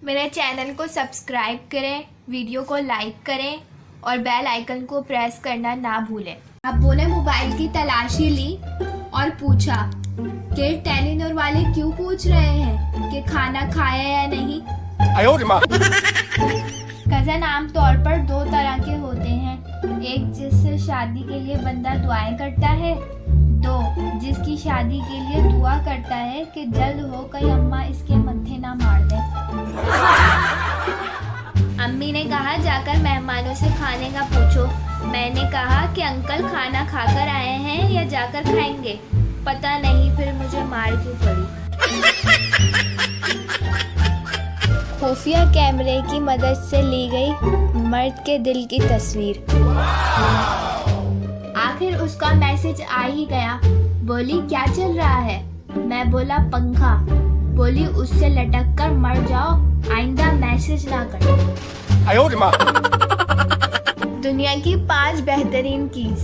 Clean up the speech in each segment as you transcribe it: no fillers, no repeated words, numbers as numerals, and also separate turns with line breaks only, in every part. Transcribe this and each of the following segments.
मेरे चैनल को सब्सक्राइब करें, वीडियो को लाइक करें और बेल आइकन को प्रेस करना ना भूलें। अब्बू ने मोबाइल की तलाशी ली और पूछा कि टेलीनॉर वाले क्यों पूछ रहे हैं कि खाना खाया या नहीं। कज़न आमतौर पर दो तरह के होते हैं, एक जिससे शादी के लिए बंदा दुआएं करता है, दो जिसकी शादी के लिए दुआ करता है कि जल्द हो कहीं अम्मा इसके मत्थे ना मार दे। अम्मी ने कहा जाकर मेहमानों से खाने का पूछो। मैंने कहा कि अंकल खाना खाकर आए हैं या जाकर खाएंगे, पता नहीं फिर मुझे मार क्यों पड़ी। खुफिया कैमरे की मदद से ली गई मर्द के दिल की तस्वीर। आखिर उसका मैसेज आ ही गया। बोली क्या चल रहा है? मैं बोला पंखा। बोली उससे लटक कर मर जाओ, आइंदा मैसेज ना कर। दुनिया की 5 बेहतरीन कीज,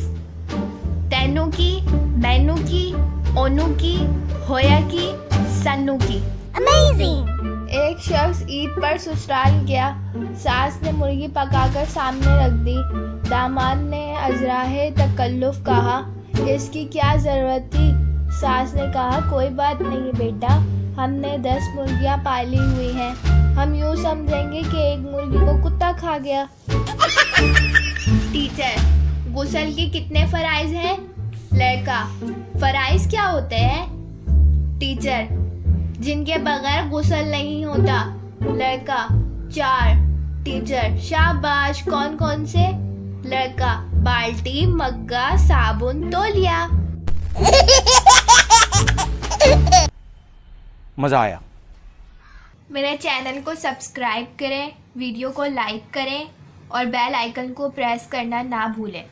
तेनू की, मैनू की, ओनू की, होया की, सन्नू की। अमेजिंग। एक शख्स ईद पर ससुराल गया। सास ने मुर्गी पकाकर सामने रख दी। दामाद ने अजराहे तकल्लुफ कहा, इसकी क्या जरूरत थी? सास ने कहा कोई बात नहीं बेटा, हमने 10 मुर्गियां पाली हुई हैं, हम यूं समझेंगे कि एक मुर्गी को कुत्ता खा गया। टीचर, गुस्ल के कितने फराइज हैं? लड़का, फराइज क्या होते हैं? टीचर, जिनके बगैर गुस्ल नहीं होता। लड़का, 4। टीचर, शाबाश, कौन कौन से? लड़का, बाल्टी, मग्गा, साबुन, तौलिया।
मजा आया।
मेरे चैनल को सब्सक्राइब करें, वीडियो को लाइक करें और बेल आइकन को प्रेस करना ना भूलें।